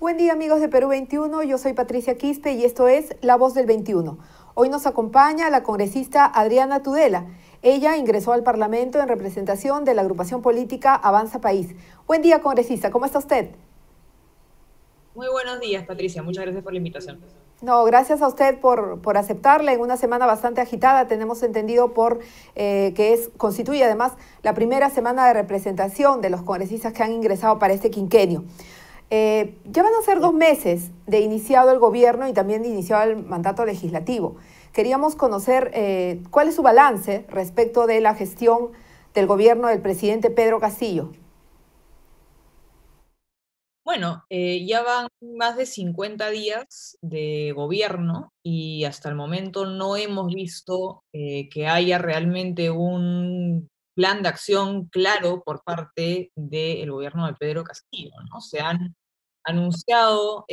Buen día amigos de Perú 21, yo soy Patricia Quispe y esto es La Voz del 21. Hoy nos acompaña la congresista Adriana Tudela. Ella ingresó al Parlamento en representación de la agrupación política Avanza País. Buen día congresista, ¿cómo está usted? Muy buenos días, Patricia. Muchas gracias por la invitación. No, gracias a usted por aceptarla en una semana bastante agitada. Tenemos entendido constituye además la primera semana de representación de los congresistas que han ingresado para este quinquenio. Ya van a ser 2 meses de iniciado el gobierno y también de iniciado el mandato legislativo. Queríamos conocer cuál es su balance respecto de la gestión del gobierno del presidente Pedro Castillo. Bueno, ya van más de 50 días de gobierno y hasta el momento no hemos visto que haya realmente un plan de acción claro por parte del gobierno de Pedro Castillo, ¿no? Se han anunciado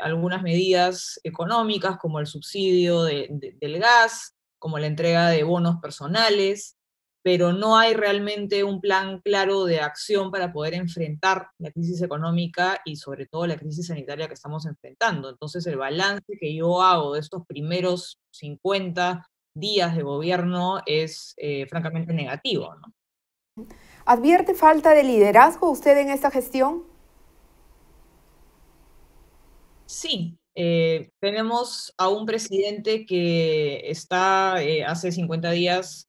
algunas medidas económicas como el subsidio del gas, como la entrega de bonos personales, pero no hay realmente un plan claro de acción para poder enfrentar la crisis económica y sobre todo la crisis sanitaria que estamos enfrentando. Entonces el balance que yo hago de estos primeros 50 días de gobierno es francamente negativo, ¿no? ¿Advierte falta de liderazgo usted en esta gestión? Sí, tenemos a un presidente que está hace 50 días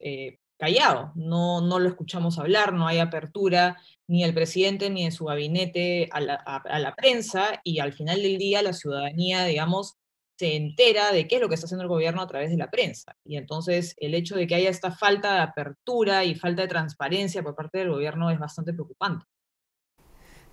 callado, no lo escuchamos hablar, no hay apertura ni del presidente ni de su gabinete a la prensa, y al final del día la ciudadanía, digamos, se entera de qué es lo que está haciendo el gobierno a través de la prensa. Y entonces el hecho de que haya esta falta de apertura y falta de transparencia por parte del gobierno es bastante preocupante.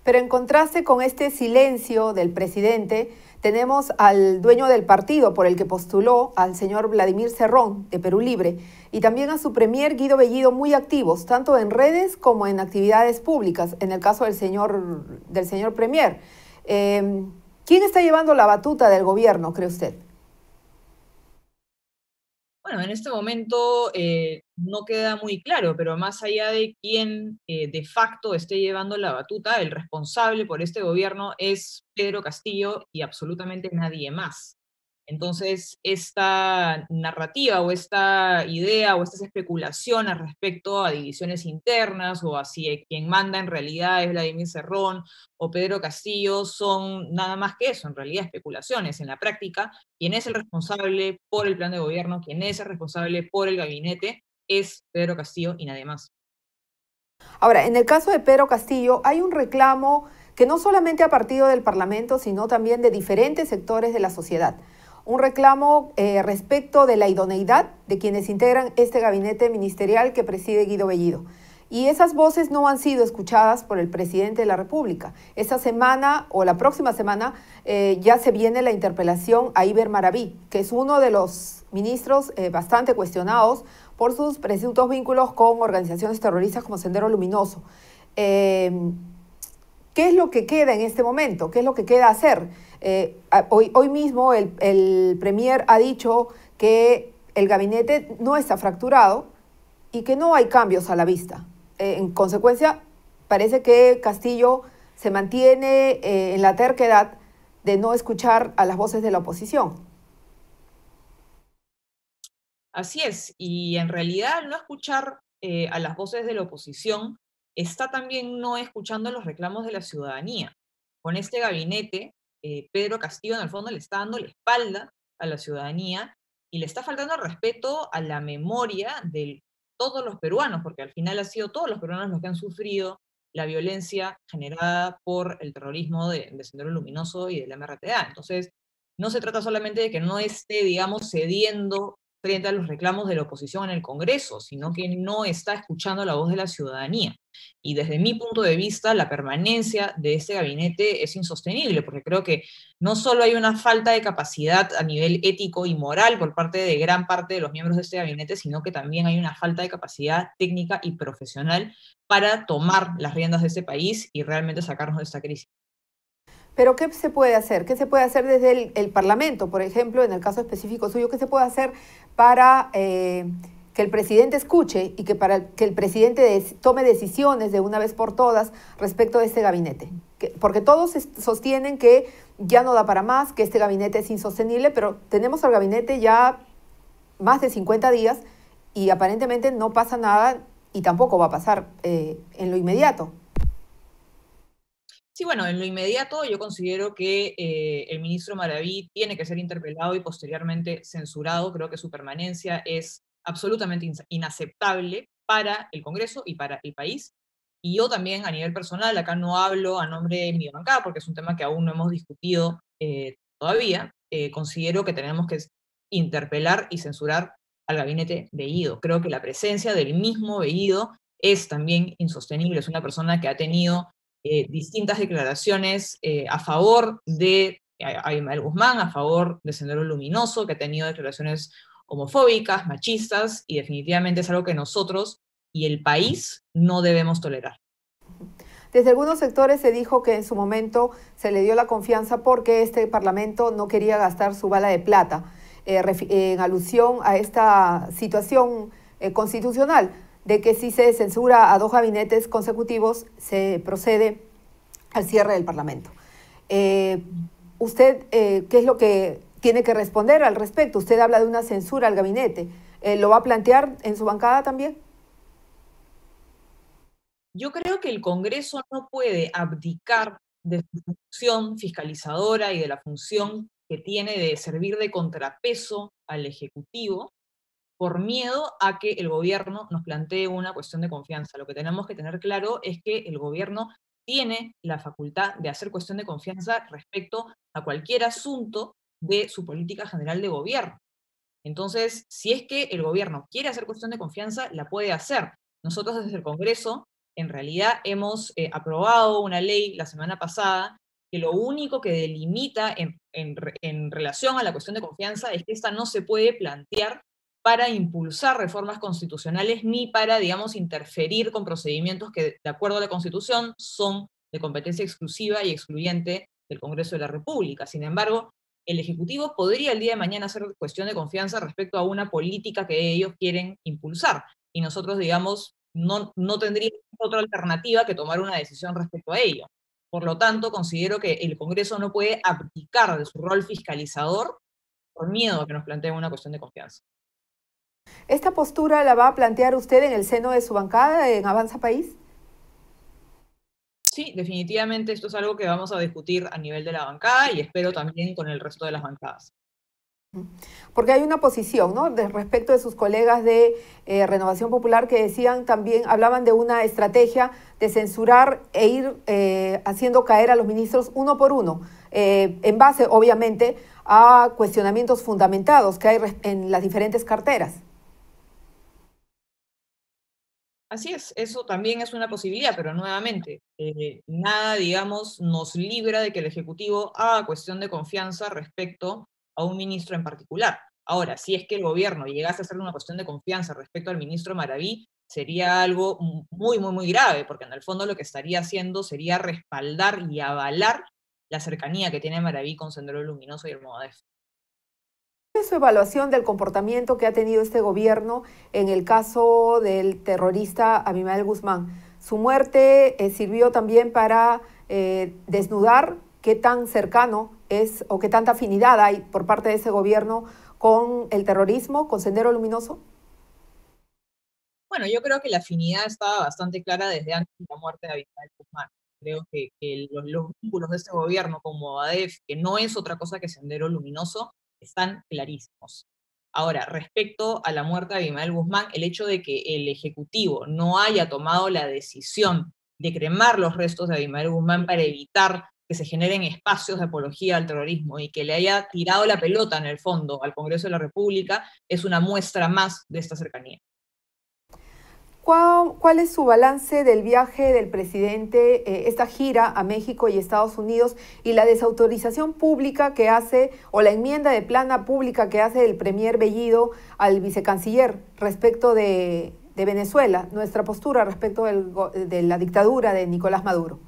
Pero en contraste con este silencio del presidente, tenemos al dueño del partido por el que postuló, al señor Vladimir Cerrón, de Perú Libre, y también a su premier Guido Bellido, muy activos, tanto en redes como en actividades públicas, en el caso del señor premier. ¿Quién está llevando la batuta del gobierno, cree usted? Bueno, en este momento no queda muy claro, pero más allá de quién de facto esté llevando la batuta, el responsable por este gobierno es Pedro Castillo y absolutamente nadie más. Entonces, esta narrativa o esta idea o estas especulaciones respecto a divisiones internas o a si quien manda en realidad es Vladimir Cerrón o Pedro Castillo son nada más que eso, en realidad especulaciones. En la práctica, quien es el responsable por el plan de gobierno, quien es el responsable por el gabinete, es Pedro Castillo y nadie más. Ahora, en el caso de Pedro Castillo, hay un reclamo que no solamente ha partido del Parlamento, sino también de diferentes sectores de la sociedad. Un reclamo respecto de la idoneidad de quienes integran este gabinete ministerial que preside Guido Bellido. Y esas voces no han sido escuchadas por el presidente de la República. Esta semana o la próxima semana ya se viene la interpelación a Iber Maraví, que es uno de los ministros bastante cuestionados por sus presuntos vínculos con organizaciones terroristas como Sendero Luminoso. ¿Qué es lo que queda en este momento? ¿Qué es lo que queda hacer? Hoy mismo el premier ha dicho que el gabinete no está fracturado y que no hay cambios a la vista. En consecuencia, parece que Castillo se mantiene en la terquedad de no escuchar a las voces de la oposición. Así es, y en realidad al no escuchar a las voces de la oposición, está también no escuchando los reclamos de la ciudadanía. Con este gabinete, Pedro Castillo en el fondo le está dando la espalda a la ciudadanía y le está faltando el respeto a la memoria de todos los peruanos, porque al final han sido todos los peruanos los que han sufrido la violencia generada por el terrorismo de Sendero Luminoso y del MRTA. Entonces, no se trata solamente de que no esté, digamos, cediendo frente a los reclamos de la oposición en el Congreso, sino que no está escuchando la voz de la ciudadanía. Y desde mi punto de vista, la permanencia de este gabinete es insostenible, porque creo que no solo hay una falta de capacidad a nivel ético y moral por parte de gran parte de los miembros de este gabinete, sino que también hay una falta de capacidad técnica y profesional para tomar las riendas de este país y realmente sacarnos de esta crisis. Pero ¿qué se puede hacer? ¿Qué se puede hacer desde el Parlamento, por ejemplo, en el caso específico suyo? ¿Qué se puede hacer para que que el presidente escuche y que para que el presidente tome decisiones de una vez por todas respecto de este gabinete. Porque todos sostienen que ya no da para más, que este gabinete es insostenible, pero tenemos al gabinete ya más de 50 días y aparentemente no pasa nada y tampoco va a pasar en lo inmediato. Sí, bueno, en lo inmediato yo considero que el ministro Maraví tiene que ser interpelado y posteriormente censurado. Creo que su permanencia es absolutamente inaceptable para el Congreso y para el país. Y yo también, a nivel personal, acá no hablo a nombre de mi bancada, porque es un tema que aún no hemos discutido todavía, considero que tenemos que interpelar y censurar al gabinete Bellido. Creo que la presencia del mismo Bellido es también insostenible. Es una persona que ha tenido distintas declaraciones a favor de Abimael Guzmán, a favor de Sendero Luminoso, que ha tenido declaraciones homofóbicas, machistas, y definitivamente es algo que nosotros y el país no debemos tolerar. Desde algunos sectores se dijo que en su momento se le dio la confianza porque este Parlamento no quería gastar su bala de plata, en alusión a esta situación constitucional, de que si se censura a 2 gabinetes consecutivos, se procede al cierre del Parlamento. ¿Usted qué es lo que tiene que responder al respecto? Usted habla de una censura al gabinete. ¿Lo va a plantear en su bancada también? Yo creo que el Congreso no puede abdicar de su función fiscalizadora y de la función que tiene de servir de contrapeso al Ejecutivo por miedo a que el gobierno nos plantee una cuestión de confianza. Lo que tenemos que tener claro es que el gobierno tiene la facultad de hacer cuestión de confianza respecto a cualquier asunto de su política general de gobierno. Entonces, si es que el gobierno quiere hacer cuestión de confianza, la puede hacer. Nosotros desde el Congreso, en realidad, hemos aprobado una ley la semana pasada que lo único que delimita en relación a la cuestión de confianza es que esta no se puede plantear para impulsar reformas constitucionales ni para, digamos, interferir con procedimientos que, de acuerdo a la Constitución, son de competencia exclusiva y excluyente del Congreso de la República. Sin embargo, el Ejecutivo podría el día de mañana hacer cuestión de confianza respecto a una política que ellos quieren impulsar. Y nosotros, digamos, no tendríamos otra alternativa que tomar una decisión respecto a ello. Por lo tanto, considero que el Congreso no puede abdicar de su rol fiscalizador por miedo a que nos planteen una cuestión de confianza. ¿Esta postura la va a plantear usted en el seno de su bancada, en Avanza País? Sí, definitivamente esto es algo que vamos a discutir a nivel de la bancada y espero también con el resto de las bancadas. Porque hay una posición, ¿no?, respecto de sus colegas de Renovación Popular que decían también, hablaban de una estrategia de censurar e ir haciendo caer a los ministros uno por uno, en base, obviamente, a cuestionamientos fundamentados que hay en las diferentes carteras. Así es, eso también es una posibilidad, pero nuevamente, nada, digamos, nos libra de que el Ejecutivo haga cuestión de confianza respecto a un ministro en particular. Ahora, si es que el gobierno llegase a hacer una cuestión de confianza respecto al ministro Maraví, sería algo muy, muy, muy grave, porque en el fondo lo que estaría haciendo sería respaldar y avalar la cercanía que tiene Maraví con Sendero Luminoso y el Movadef. ¿Cuál es su evaluación del comportamiento que ha tenido este gobierno en el caso del terrorista Abimael Guzmán? Su muerte sirvió también para desnudar qué tan cercano es o qué tanta afinidad hay por parte de ese gobierno con el terrorismo, con Sendero Luminoso. Bueno, yo creo que la afinidad estaba bastante clara desde antes de la muerte de Abimael Guzmán. Creo que los vínculos de este gobierno con Movadef, que no es otra cosa que Sendero Luminoso, están clarísimos. Ahora, respecto a la muerte de Abimael Guzmán, el hecho de que el Ejecutivo no haya tomado la decisión de cremar los restos de Abimael Guzmán para evitar que se generen espacios de apología al terrorismo y que le haya tirado la pelota en el fondo al Congreso de la República, es una muestra más de esta cercanía. ¿Cuál es su balance del viaje del presidente, esta gira a México y Estados Unidos y la desautorización pública que hace, o la enmienda de plana pública que hace el premier Bellido al vicecanciller respecto de Venezuela, nuestra postura respecto de la dictadura de Nicolás Maduro?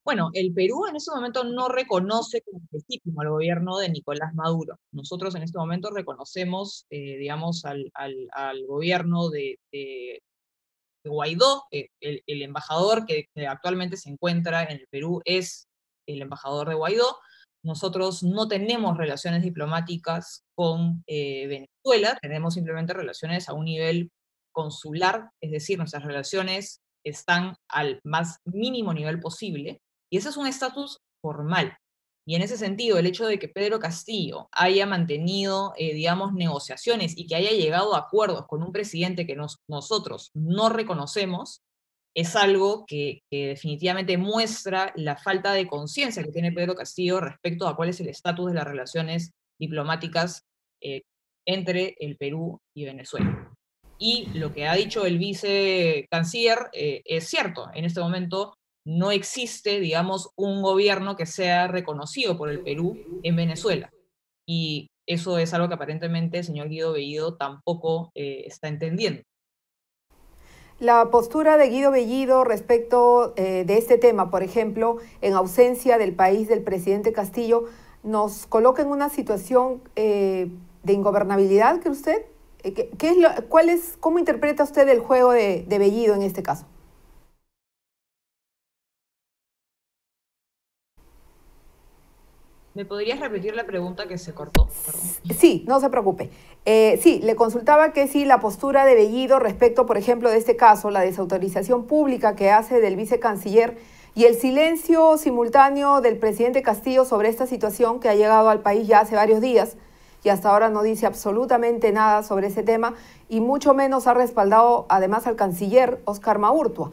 Bueno, el Perú en este momento no reconoce como legítimo al gobierno de Nicolás Maduro. Nosotros en este momento reconocemos, digamos, al gobierno de Guaidó. El embajador que actualmente se encuentra en el Perú es el embajador de Guaidó. Nosotros no tenemos relaciones diplomáticas con Venezuela, tenemos simplemente relaciones a un nivel consular, es decir, nuestras relaciones están al más mínimo nivel posible, y ese es un estatus formal. Y en ese sentido, el hecho de que Pedro Castillo haya mantenido, digamos, negociaciones y que haya llegado a acuerdos con un presidente que nosotros no reconocemos, es algo que definitivamente muestra la falta de conciencia que tiene Pedro Castillo respecto a cuál es el estatus de las relaciones diplomáticas eh, entre el Perú y Venezuela. Y lo que ha dicho el vicecanciller es cierto. En este momento no existe, digamos, un gobierno que sea reconocido por el Perú en Venezuela. Y eso es algo que aparentemente el señor Guido Bellido tampoco está entendiendo. La postura de Guido Bellido respecto de este tema, por ejemplo, en ausencia del país del presidente Castillo, nos coloca en una situación de ingobernabilidad, ¿cree usted? ¿Qué es ¿Cómo interpreta usted el juego de Bellido en este caso? ¿Me podrías repetir la pregunta que se cortó? Perdón. Sí, no se preocupe. Sí, le consultaba que si la postura de Bellido respecto, por ejemplo, de este caso, la desautorización pública que hace del vicecanciller y el silencio simultáneo del presidente Castillo sobre esta situación que ha llegado al país ya hace varios días y hasta ahora no dice absolutamente nada sobre ese tema y mucho menos ha respaldado además al canciller Oscar Maurtua.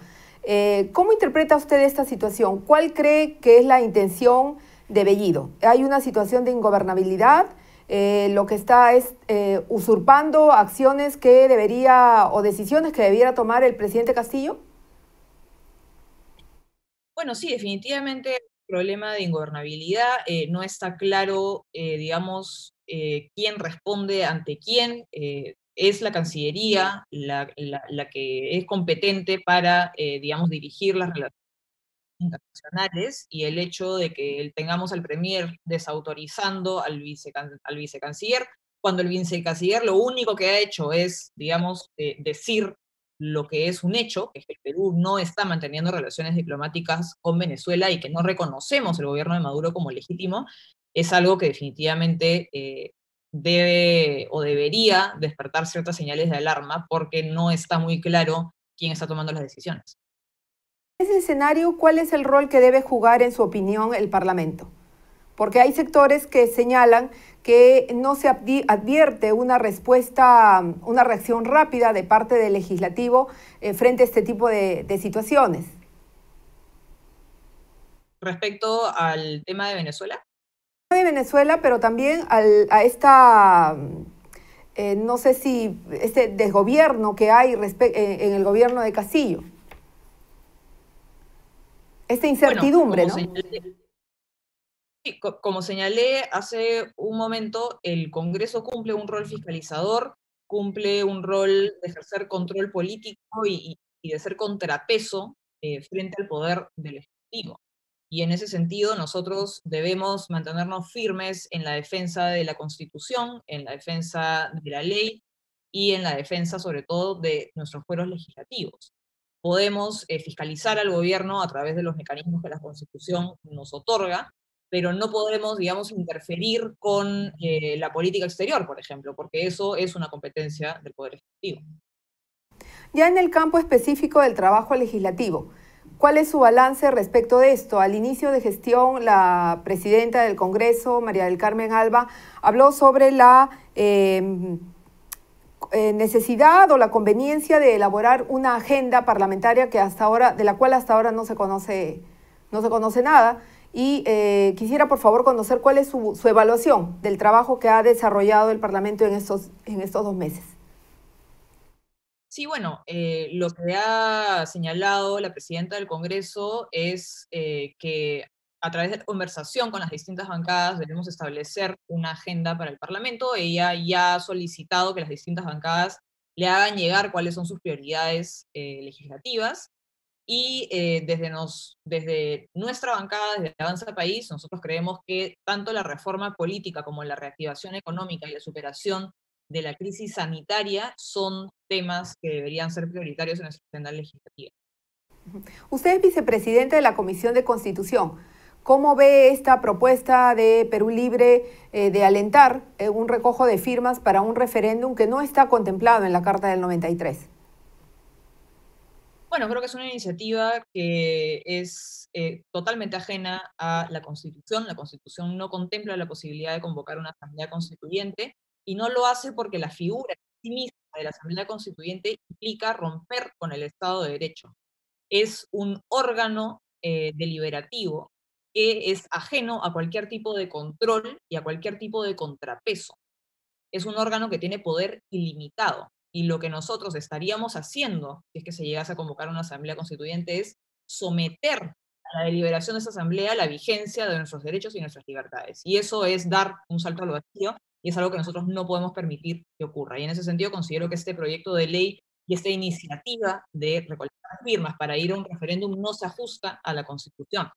¿Cómo interpreta usted esta situación? ¿Cuál cree que es la intención de Bellido? ¿Hay una situación de ingobernabilidad? Lo que está es usurpando acciones que debería o decisiones que debiera tomar el presidente Castillo. Bueno, sí, definitivamente el problema de ingobernabilidad. No está claro, digamos, quién responde ante quién. Es la Cancillería la que es competente para, digamos, dirigir las relaciones internacionales, y el hecho de que tengamos al Premier desautorizando al vicecanciller, cuando el vicecanciller lo único que ha hecho es, digamos, decir lo que es un hecho, que es que el Perú no está manteniendo relaciones diplomáticas con Venezuela y que no reconocemos el gobierno de Maduro como legítimo, es algo que definitivamente debe o debería despertar ciertas señales de alarma, porque no está muy claro quién está tomando las decisiones. En ese escenario, ¿cuál es el rol que debe jugar, en su opinión, el Parlamento? Porque hay sectores que señalan que no se advierte una respuesta, una reacción rápida de parte del legislativo frente a este tipo de situaciones. Respecto al tema de Venezuela, De Venezuela, pero también a esta, no sé si, este desgobierno que hay en el gobierno de Castillo. Esta bueno, incertidumbre, ¿no? sí, como señalé hace un momento, el Congreso cumple un rol fiscalizador, cumple un rol de ejercer control político y de ser contrapeso frente al poder del Ejecutivo. Y en ese sentido, nosotros debemos mantenernos firmes en la defensa de la Constitución, en la defensa de la ley y en la defensa, sobre todo, de nuestros fueros legislativos. Podemos fiscalizar al gobierno a través de los mecanismos que la Constitución nos otorga, pero no podemos, digamos, interferir con la política exterior, por ejemplo, porque eso es una competencia del Poder Ejecutivo. Ya en el campo específico del trabajo legislativo, ¿cuál es su balance respecto de esto? Al inicio de gestión, la presidenta del Congreso, María del Carmen Alba, habló sobre la necesidad o la conveniencia de elaborar una agenda parlamentaria que hasta ahora, de la cual hasta ahora no se conoce nada. Y quisiera, por favor, conocer cuál es su evaluación del trabajo que ha desarrollado el Parlamento en estos 2 meses. Sí, bueno, lo que ha señalado la presidenta del Congreso es que a través de la conversación con las distintas bancadas debemos establecer una agenda para el Parlamento. Ella ya ha solicitado que las distintas bancadas le hagan llegar cuáles son sus prioridades legislativas, Y desde nuestra bancada, desde Avanza País, nosotros creemos que tanto la reforma política como la reactivación económica y la superación de la crisis sanitaria son temas que deberían ser prioritarios en nuestra agenda legislativa. Usted es vicepresidente de la Comisión de Constitución. ¿Cómo ve esta propuesta de Perú Libre de alentar un recojo de firmas para un referéndum que no está contemplado en la Carta del 93? Bueno, creo que es una iniciativa que es totalmente ajena a la Constitución. La Constitución no contempla la posibilidad de convocar una asamblea constituyente y no lo hace porque la figura en sí misma de la asamblea constituyente implica romper con el Estado de Derecho. Es un órgano deliberativo que es ajeno a cualquier tipo de control y a cualquier tipo de contrapeso. Es un órgano que tiene poder ilimitado. Y lo que nosotros estaríamos haciendo, si es que se llegase a convocar una asamblea constituyente, es someter a la deliberación de esa asamblea la vigencia de nuestros derechos y nuestras libertades. Y eso es dar un salto al vacío y es algo que nosotros no podemos permitir que ocurra. Y en ese sentido considero que este proyecto de ley y esta iniciativa de recolectar firmas para ir a un referéndum no se ajusta a la Constitución.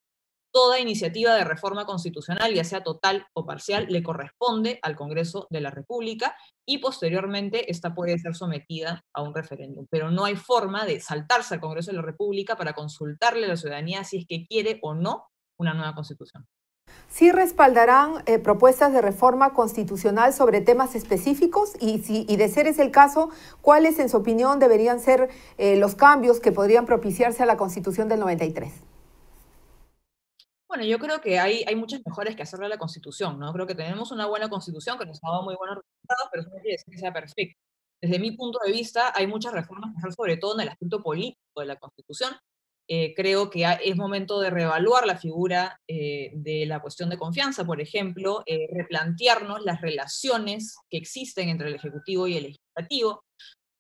Toda iniciativa de reforma constitucional, ya sea total o parcial, le corresponde al Congreso de la República y posteriormente esta puede ser sometida a un referéndum. Pero no hay forma de saltarse al Congreso de la República para consultarle a la ciudadanía si es que quiere o no una nueva constitución. ¿Sí respaldarán propuestas de reforma constitucional sobre temas específicos? Y de ser ese el caso, ¿cuáles en su opinión deberían ser los cambios que podrían propiciarse a la Constitución del 93? Bueno, yo creo que hay muchas mejoras que hacerle a la Constitución, ¿no? Creo que tenemos una buena Constitución que nos ha dado muy buenos resultados, pero eso no quiere decir que sea perfecta. Desde mi punto de vista, hay muchas reformas que hacer, sobre todo en el aspecto político de la Constitución. Creo que es momento de reevaluar la figura de la cuestión de confianza, por ejemplo, replantearnos las relaciones que existen entre el Ejecutivo y el Legislativo.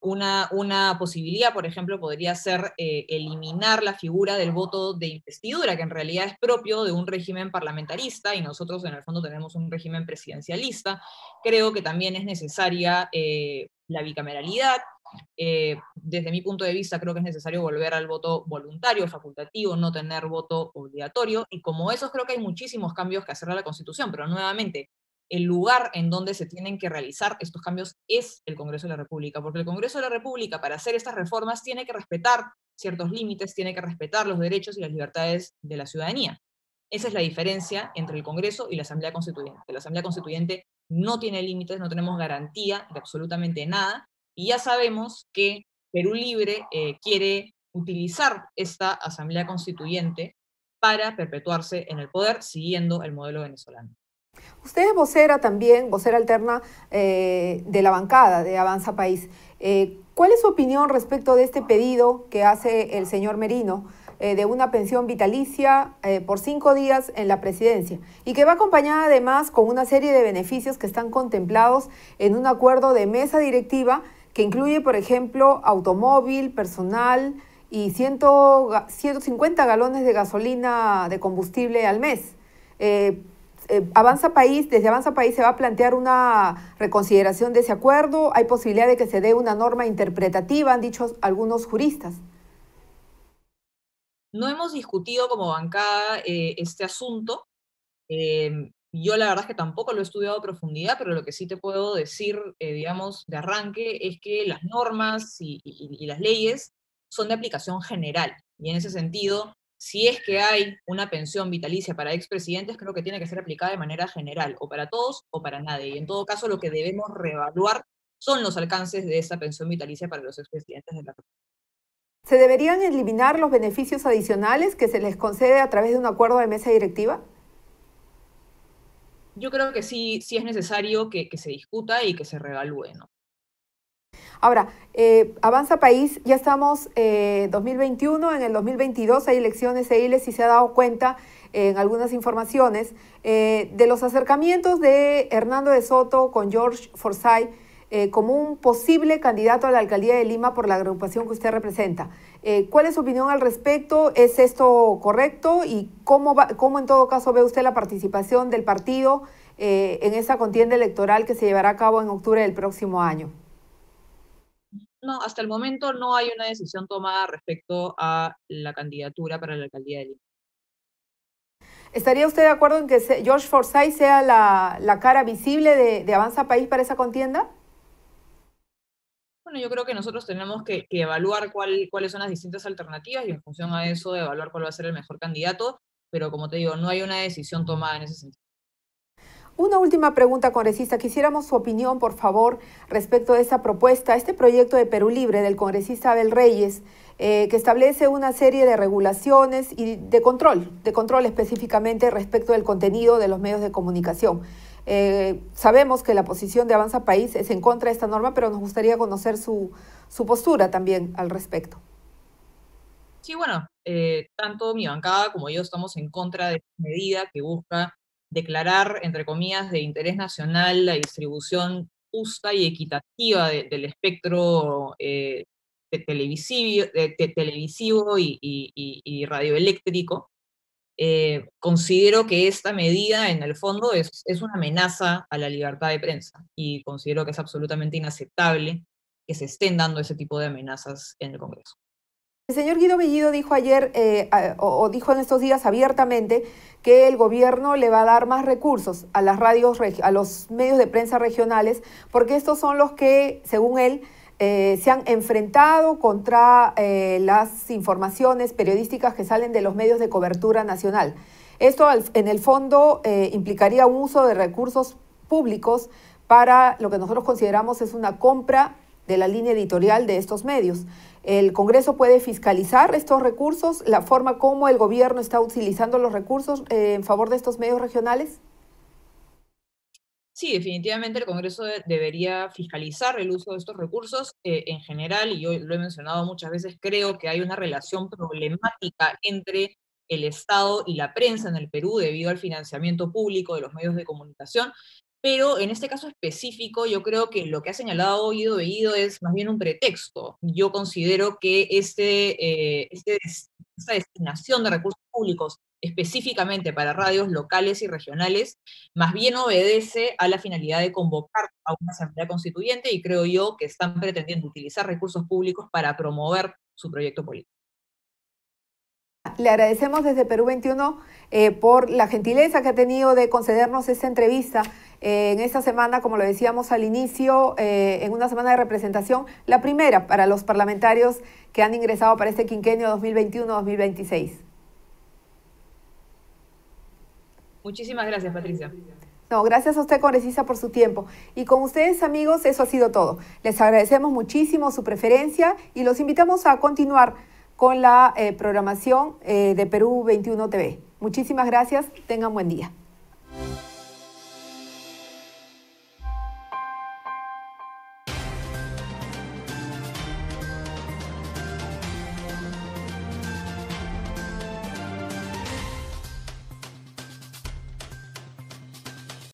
Una posibilidad, por ejemplo, podría ser eliminar la figura del voto de investidura, que en realidad es propio de un régimen parlamentarista y nosotros en el fondo tenemos un régimen presidencialista. Creo que también es necesaria la bicameralidad. Desde mi punto de vista, creo que es necesario volver al voto voluntario, facultativo, no tener voto obligatorio. Y como esos, creo que hay muchísimos cambios que hacer a la Constitución, pero nuevamente, el lugar en donde se tienen que realizar estos cambios es el Congreso de la República, porque el Congreso de la República, para hacer estas reformas, tiene que respetar ciertos límites, tiene que respetar los derechos y las libertades de la ciudadanía. Esa es la diferencia entre el Congreso y la Asamblea Constituyente. La Asamblea Constituyente no tiene límites, no tenemos garantía de absolutamente nada, y ya sabemos que Perú Libre quiere utilizar esta Asamblea Constituyente para perpetuarse en el poder siguiendo el modelo venezolano. Usted es vocera también, vocera alterna de la bancada de Avanza País. ¿Cuál es su opinión respecto de este pedido que hace el señor Merino de una pensión vitalicia por 5 días en la presidencia y que va acompañada además con una serie de beneficios que están contemplados en un acuerdo de mesa directiva que incluye, por ejemplo, automóvil, personal y 150 galones de gasolina de combustible al mes? Desde Avanza País se va a plantear una reconsideración de ese acuerdo. Hay posibilidad de que se dé una norma interpretativa, han dicho algunos juristas. No hemos discutido como bancada este asunto. Yo la verdad es que tampoco lo he estudiado a profundidad, pero lo que sí te puedo decir, digamos, de arranque, es que las normas y las leyes son de aplicación general. Y en ese sentido, si es que hay una pensión vitalicia para expresidentes, creo que tiene que ser aplicada de manera general, o para todos o para nadie. Y en todo caso, lo que debemos reevaluar son los alcances de esta pensión vitalicia para los expresidentes de la República. ¿Se deberían eliminar los beneficios adicionales que se les concede a través de un acuerdo de mesa directiva? Yo creo que sí es necesario que se discuta y que se reevalúe, ¿no? Ahora, Avanza País, ya estamos 2021, en el 2022 hay elecciones EILES y se ha dado cuenta en algunas informaciones de los acercamientos de Hernando de Soto con George Forsyth como un posible candidato a la alcaldía de Lima por la agrupación que usted representa. ¿Cuál es su opinión al respecto? ¿Es esto correcto? ¿Y cómo en todo caso ve usted la participación del partido en esa contienda electoral que se llevará a cabo en octubre del próximo año? No, hasta el momento no hay una decisión tomada respecto a la candidatura para la alcaldía de Lima. ¿Estaría usted de acuerdo en que George Forsyth sea la cara visible de Avanza País para esa contienda? Bueno, yo creo que nosotros tenemos que evaluar cuáles son las distintas alternativas y en función a eso evaluar cuál va a ser el mejor candidato, pero como te digo, no hay una decisión tomada en ese sentido. Una última pregunta, congresista. Quisiéramos su opinión, por favor, respecto de esta propuesta, este proyecto de Perú Libre del congresista Abel Reyes, que establece una serie de regulaciones y de control específicamente respecto del contenido de los medios de comunicación. Sabemos que la posición de Avanza País es en contra de esta norma, pero nos gustaría conocer su postura también al respecto. Sí, bueno, tanto mi bancada como yo estamos en contra de esta medida que busca declarar, entre comillas, de interés nacional la distribución justa y equitativa del espectro televisivo y radioeléctrico. Considero que esta medida, en el fondo, es una amenaza a la libertad de prensa y considero que es absolutamente inaceptable que se estén dando ese tipo de amenazas en el Congreso. El señor Guido Bellido dijo ayer, dijo en estos días abiertamente, que el gobierno le va a dar más recursos a las radios, a los medios de prensa regionales, porque estos son los que, según él, se han enfrentado contra las informaciones periodísticas que salen de los medios de cobertura nacional. Esto, en el fondo, implicaría un uso de recursos públicos para lo que nosotros consideramos es una compra de la línea editorial de estos medios. ¿El Congreso puede fiscalizar estos recursos, la forma como el gobierno está utilizando los recursos en favor de estos medios regionales? Sí, definitivamente el Congreso debería fiscalizar el uso de estos recursos. En general, y yo lo he mencionado muchas veces, creo que hay una relación problemática entre el Estado y la prensa en el Perú debido al financiamiento público de los medios de comunicación. Pero en este caso específico, yo creo que lo que ha señalado Guido Bellido es más bien un pretexto. Yo considero que esta destinación de recursos públicos específicamente para radios locales y regionales, más bien obedece a la finalidad de convocar a una asamblea constituyente y creo yo que están pretendiendo utilizar recursos públicos para promover su proyecto político. Le agradecemos desde Perú 21 por la gentileza que ha tenido de concedernos esta entrevista en esta semana, como lo decíamos al inicio, en una semana de representación, la primera para los parlamentarios que han ingresado para este quinquenio 2021-2026. Muchísimas gracias, Patricia. No, gracias a usted, congresista, por su tiempo. Y con ustedes, amigos, eso ha sido todo. Les agradecemos muchísimo su preferencia y los invitamos a continuar con la programación de Perú 21 TV. Muchísimas gracias. Tengan buen día.